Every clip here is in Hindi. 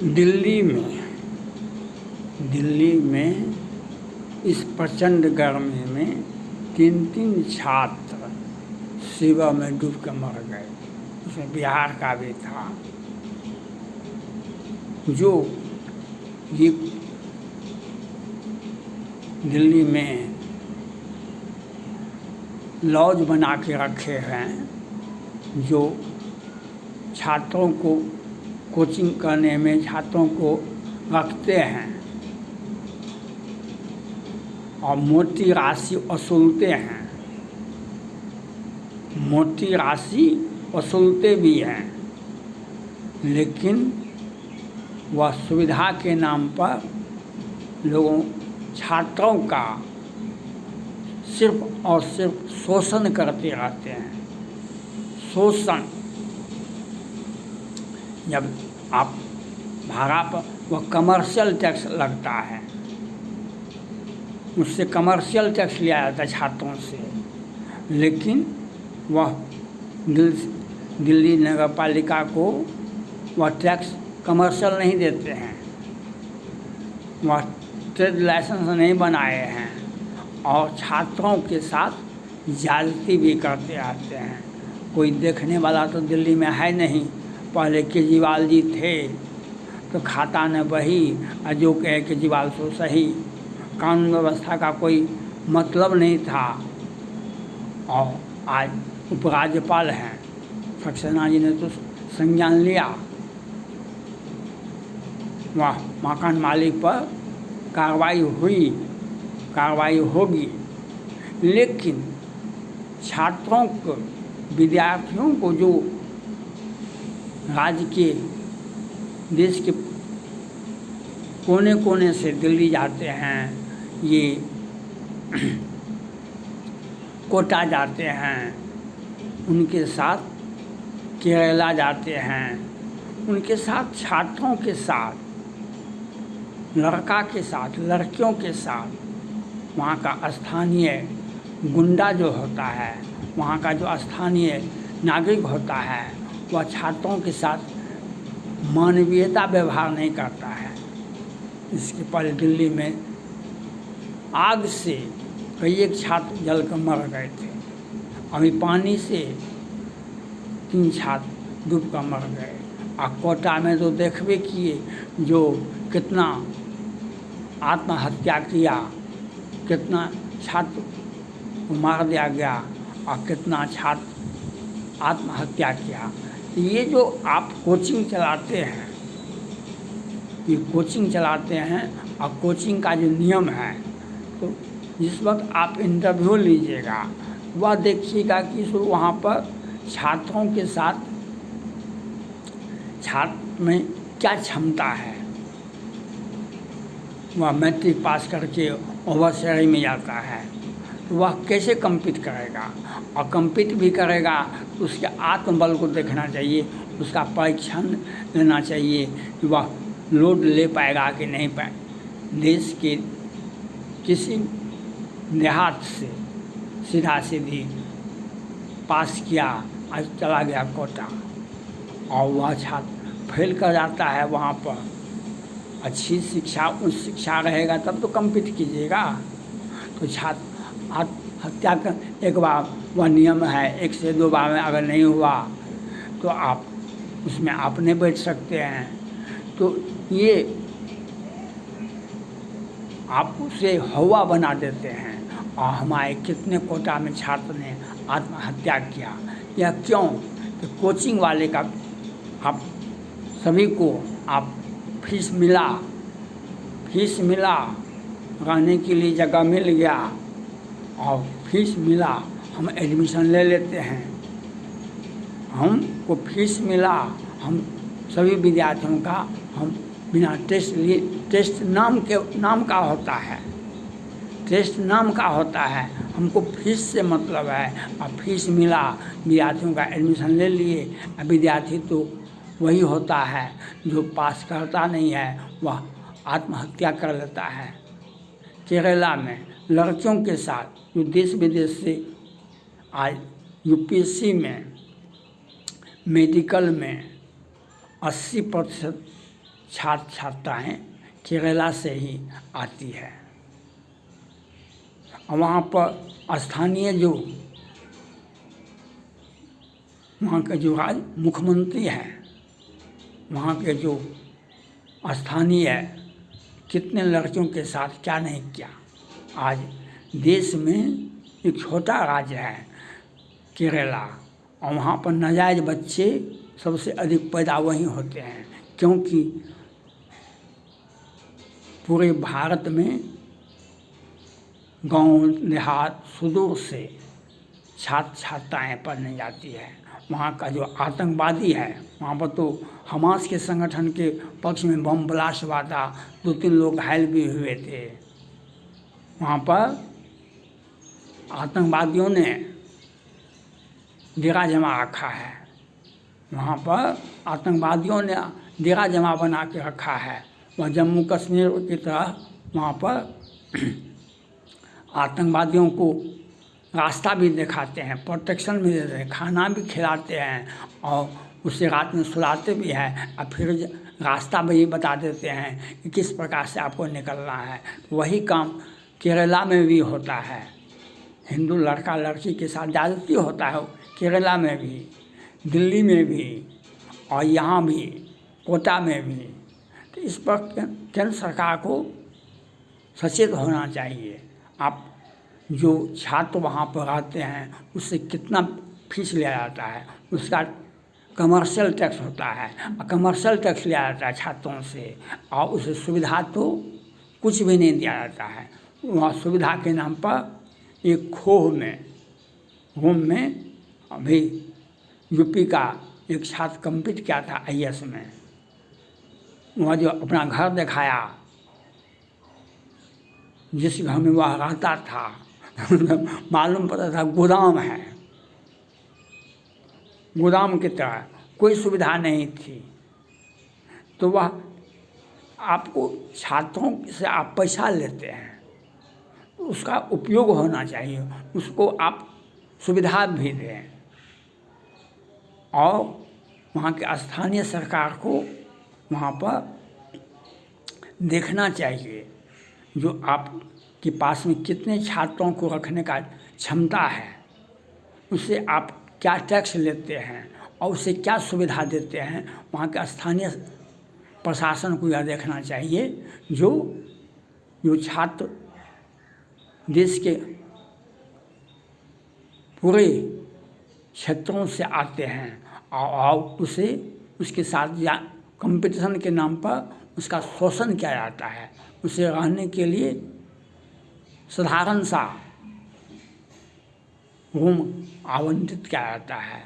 दिल्ली में इस प्रचंड गर्मी में 3 छात्र शिवा में डूब के मर गए। उसमें बिहार का भी था। जो ये दिल्ली में लॉज बना के रखे हैं, जो छात्रों को कोचिंग करने में छात्रों को रखते हैं और मोटी राशि वसूलते भी हैं, लेकिन वह सुविधा के नाम पर छात्रों का सिर्फ और सिर्फ शोषण करते रहते हैं। शोषण, जब आप भाड़ा पर वह कमर्शियल टैक्स लगता है, उससे कमर्शियल टैक्स लिया जाता है छात्रों से, लेकिन वह दिल्ली नगर पालिका को वह टैक्स कमर्शियल नहीं देते हैं। वह ट्रेड लाइसेंस नहीं बनाए हैं और छात्रों के साथ ज्यादती भी करते आते हैं। कोई देखने वाला तो दिल्ली में है नहीं। पहले केजरीवाल जी थे तो खाता न बही, और जो कहे केजरीवाल सो सही। कानून व्यवस्था का कोई मतलब नहीं था। और आज उपराज्यपाल हैं, सक्सेना जी ने तो संज्ञान लिया। वह मकान मालिक पर कार्रवाई होगी, लेकिन छात्रों को, विद्यार्थियों को जो राज्य के, देश के कोने कोने से दिल्ली जाते हैं, ये कोटा जाते हैं, उनके साथ केरला जाते हैं, उनके साथ छात्रों के साथ, लड़का के साथ, लड़कियों के साथ वहाँ का स्थानीय गुंडा जो होता है, वहाँ का जो स्थानीय नागरिक होता है, वह छात्रों के साथ मानवीयता व्यवहार नहीं करता है। इसके पहले दिल्ली में आग से कई एक छात्र जल कर मर गए थे। अभी पानी से 3 छात्र डूब कर मर गए। और कोटा में तो देखबे किए, जो कितना आत्महत्या किया, कितना छात्र को मार दिया गया और कितना छात्र आत्महत्या किया। ये जो आप कोचिंग चलाते हैं, ये कोचिंग चलाते हैं, और कोचिंग का जो नियम है, तो जिस वक्त आप इंटरव्यू लीजिएगा, वह देखिएगा कि वहाँ पर छात्रों के साथ छात्र में क्या क्षमता है। वह मैट्रिक पास करके ओवरसियरी में जाता है, तो वह कैसे कम्पीट करेगा, और कम्पीट भी करेगा तो उसके आत्मबल को देखना चाहिए, उसका परीक्षण लेना चाहिए कि वह लोड ले पाएगा कि नहीं पाए। देश के किसी देहात से सीधा सीधी पास किया, आज चला गया कोटा, और वह छात्र फेल कर जाता है। वहाँ पर अच्छी शिक्षा, उच्च शिक्षा रहेगा तब तो कम्पीट कीजिएगा। तो छात्र आत्महत्या कर, एक बार वह नियम है, 1 से 2 बार में अगर नहीं हुआ तो आप उसमें अपने बैठ सकते हैं। तो ये आप उसे हवा बना देते हैं। और हमारे कितने कोटा में छात्र ने आत्महत्या किया। यह क्यों? कि कोचिंग वाले का, आप सभी को आप फीस मिला, रहने के लिए जगह मिल गया और फीस मिला, हम एडमिशन ले लेते हैं। हमको फीस मिला, हम सभी विद्यार्थियों का हम बिना टेस्ट लिए, टेस्ट नाम का होता है, टेस्ट नाम का होता है, हमको फीस से मतलब है। और फीस मिला, विद्यार्थियों का एडमिशन ले लिए। विद्यार्थी तो वही होता है जो पास करता नहीं है, वह आत्महत्या कर लेता है। केरला में लड़कियों के साथ जो देश विदेश से आज यूपीएससी में, मेडिकल में 80% छात्र छात्राएँ केरला से ही आती है। और वहाँ पर स्थानीय जो वहाँ के जो आज मुख्यमंत्री हैं, वहाँ के जो स्थानीय कितने लड़कियों के साथ क्या नहीं किया। आज देश में एक छोटा राज्य है केरला, और वहाँ पर नाजायज़ बच्चे सबसे अधिक पैदा वहीं होते हैं, क्योंकि पूरे भारत में गांव देहात सुदूर से छात्र छात्राएँ पढ़ने जाती है। वहाँ का जो आतंकवादी है, वहाँ पर तो हमास के संगठन के पक्ष में बम ब्लास्ट हुआ था, 2-3 लोग घायल भी हुए थे। वहाँ पर आतंकवादियों ने डेरा जमा रखा है। वहाँ पर आतंकवादियों ने डेरा जमा बना के रखा है। वह जम्मू कश्मीर की तरह वहाँ पर आतंकवादियों को रास्ता भी दिखाते हैं, प्रोटेक्शन भी देते हैं, खाना भी खिलाते हैं, और उसे रात में सुलाते भी हैं, और फिर रास्ता भी बता देते हैं कि किस प्रकार से आपको निकलना है। वही काम केरला में भी होता है। हिंदू लड़का लड़की के साथ ज़्यादती होता है केरला में भी, दिल्ली में भी, और यहाँ भी कोटा में भी। तो इस पर केंद्र सरकार को सचेत होना चाहिए। आप जो छात्र वहाँ पर रहते हैं उससे कितना फीस लिया जाता है, उसका कमर्शियल टैक्स होता है, और कमर्शियल टैक्स लिया जाता है छात्रों से, और उसे सुविधा तो कुछ भी नहीं दिया जाता है। वहाँ सुविधा के नाम पर एक खोह में रूम में अभी यूपी का एक छात्र कम्पीट किया था IAS में। वहाँ जो अपना घर दिखाया, जिस घर में वह रहता था मालूम पड़ा था गोदाम है, गोदाम की तरह, कोई सुविधा नहीं थी। तो वह आपको छात्रों से आप पैसा लेते हैं, तो उसका उपयोग होना चाहिए, उसको आप सुविधा भी दें। और वहाँ के स्थानीय सरकार को वहाँ पर देखना चाहिए जो आपके पास में कितने छात्रों को रखने का क्षमता है, उससे आप क्या टैक्स लेते हैं और उसे क्या सुविधा देते हैं। वहाँ के स्थानीय प्रशासन को यह देखना चाहिए जो छात्र देश के पूरे क्षेत्रों से आते हैं और उसे उसके साथ या कंपटीशन के नाम पर उसका शोषण किया जाता है, उसे रहने के लिए साधारण सा रूम आवंटित किया जाता है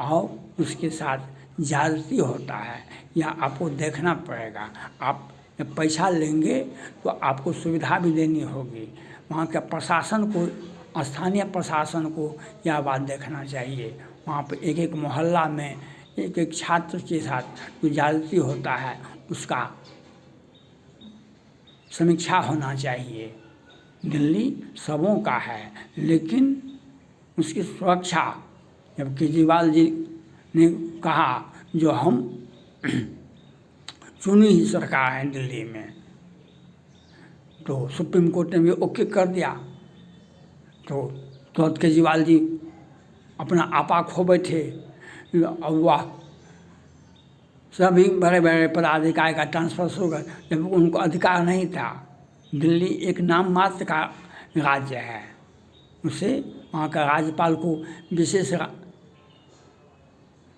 और उसके साथ ज्यादती होता है। यह आपको देखना पड़ेगा। आप जब पैसा लेंगे तो आपको सुविधा भी देनी होगी। वहाँ के प्रशासन को, स्थानीय प्रशासन को यह बात देखना चाहिए। वहाँ पर एक एक मोहल्ला में एक एक छात्र के साथ जो ज्यादती होता है उसका समीक्षा होना चाहिए। दिल्ली सबों का है, लेकिन उसकी सुरक्षा जब केजरीवाल जी ने कहा जो हम चुनी ही सरकार है दिल्ली में, तो सुप्रीम कोर्ट ने भी ओके कर दिया। तो तुरंत केजरीवाल जी अपना आपा खो बैठे और वह सभी बड़े बड़े पदाधिकारी का ट्रांसफर शुरू कर, जब उनको अधिकार नहीं था। दिल्ली एक नाम मात्र का राज्य है, उसे वहाँ का राज्यपाल को विशेष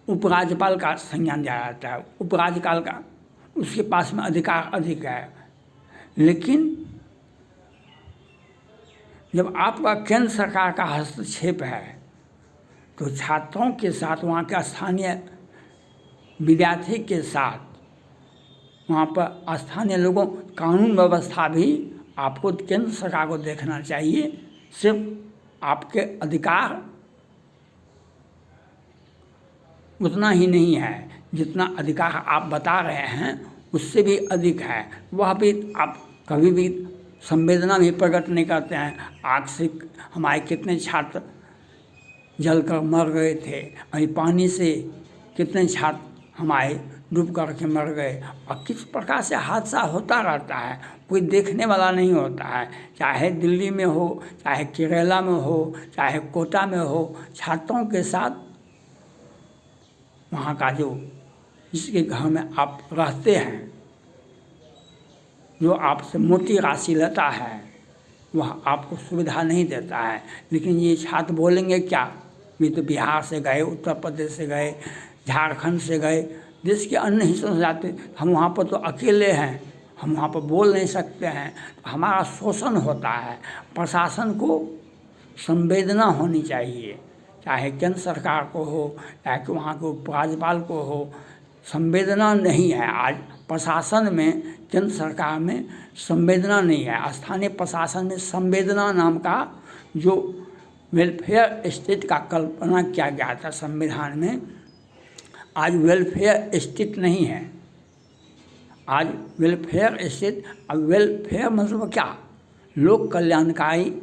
उपराज्यपाल का संज्ञान दिया जाता है। उपराज्यपाल का उसके पास में अधिकार अधिक है। लेकिन जब आपका केंद्र सरकार का हस्तक्षेप है तो छात्रों के साथ, वहाँ के स्थानीय विद्यार्थी के साथ, वहाँ पर स्थानीय लोगों, कानून व्यवस्था भी आपको केंद्र सरकार को देखना चाहिए। सिर्फ आपके अधिकार उतना ही नहीं है जितना अधिकार आप बता रहे हैं, उससे भी अधिक है। वह भी आप कभी भी संवेदना भी प्रकट नहीं करते हैं। आग से हमारे कितने छात्र जलकर मर गए थे, अभी पानी से कितने छात्र हमारे डूब कर के मर गए। और किस प्रकार से हादसा होता रहता है, कोई देखने वाला नहीं होता है। चाहे दिल्ली में हो, चाहे केरला में हो, चाहे कोटा में हो, छात्रों के साथ वहाँ का जो जिसके घर में आप रहते हैं, जो आपसे मोटी राशि लेता है, वह आपको सुविधा नहीं देता है। लेकिन ये छात्र बोलेंगे क्या, ये तो बिहार से गए, उत्तर प्रदेश से गए, झारखंड से गए, देश के अन्य हिस्सों से जाते, हम वहाँ पर तो अकेले हैं, हम वहाँ पर बोल नहीं सकते हैं। तो हमारा शोषण होता है। प्रशासन को संवेदना होनी चाहिए, चाहे केंद्र सरकार को हो, चाहे वहाँ के उपराज्यपाल को हो। संवेदना नहीं है आज प्रशासन में, केंद्र सरकार में संवेदना नहीं है। स्थानीय प्रशासन में संवेदना नाम का जो वेलफेयर स्टेट का कल्पना किया गया था संविधान में, आज वेलफेयर स्टेट नहीं है। आज वेलफेयर स्टेट, अब वेलफेयर मतलब क्या, लोक कल्याणकारी,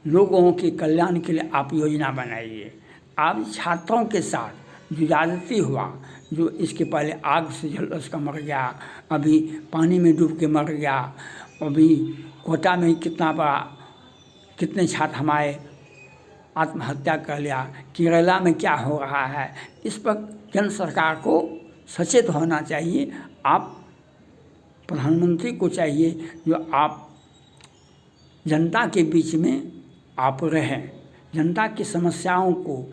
लोगों के कल्याण के लिए आप योजना बनाइए। आप छात्रों के साथ जो ज्यादती हुआ, जो इसके पहले आग से झुलस कर मर गया, अभी पानी में डूब के मर गया, अभी कोटा में कितने छात्र हमारे आत्महत्या कर लिया, केरला में क्या हो रहा है, इस पर केंद्र सरकार को सचेत होना चाहिए। आप प्रधानमंत्री को चाहिए जो आप जनता के बीच में आप रहें, जनता की समस्याओं को,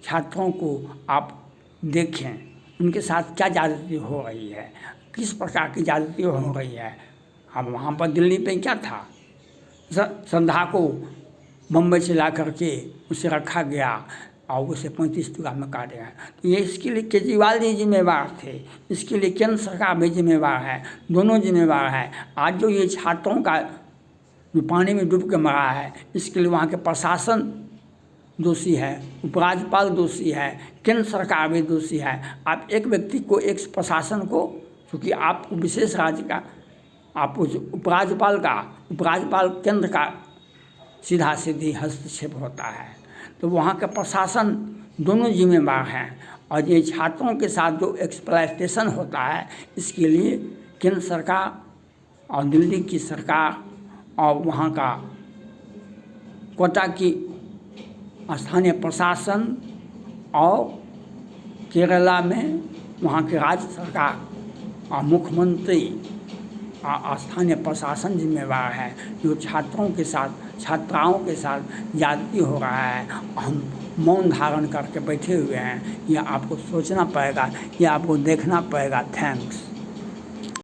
छात्रों को आप देखें, उनके साथ क्या ज्यादती हो रही है, किस प्रकार की ज्यादती हो रही है। अब वहाँ पर दिल्ली पे क्या था, संध्या को बम्बई से ला करके उसे रखा गया और उसे 35 टुकड़ा में काटे गए। तो ये इसके लिए केजरीवाल जी जिम्मेवार थे, इसके लिए केंद्र सरकार भी जिम्मेवार है, दोनों जिम्मेवार है। आज जो ये छात्रों का जो पानी में डूब के मरा है, इसके लिए वहाँ के प्रशासन दोषी है, उपराज्यपाल दोषी है, केंद्र सरकार भी दोषी है। आप एक व्यक्ति को, एक प्रशासन को, क्योंकि आप विशेष राज्य का, आप उपराज्यपाल केंद्र का सीधा सीधी हस्तक्षेप होता है, तो वहाँ का प्रशासन दोनों जिम्मेवार हैं। और ये छात्रों के साथ जो एक्सप्लॉयटेशन होता है, इसके लिए केंद्र सरकार और दिल्ली की सरकार और वहाँ का कोटा की स्थानीय प्रशासन और केरला में वहाँ के राज्य सरकार और मुख्यमंत्री और स्थानीय प्रशासन जिम्मेवार है। जो छात्रों के साथ, छात्राओं के साथ ज्यादती हो रहा है, हम मौन धारण करके बैठे हुए हैं, यह आपको सोचना पड़ेगा, यह आपको देखना पड़ेगा। थैंक्स।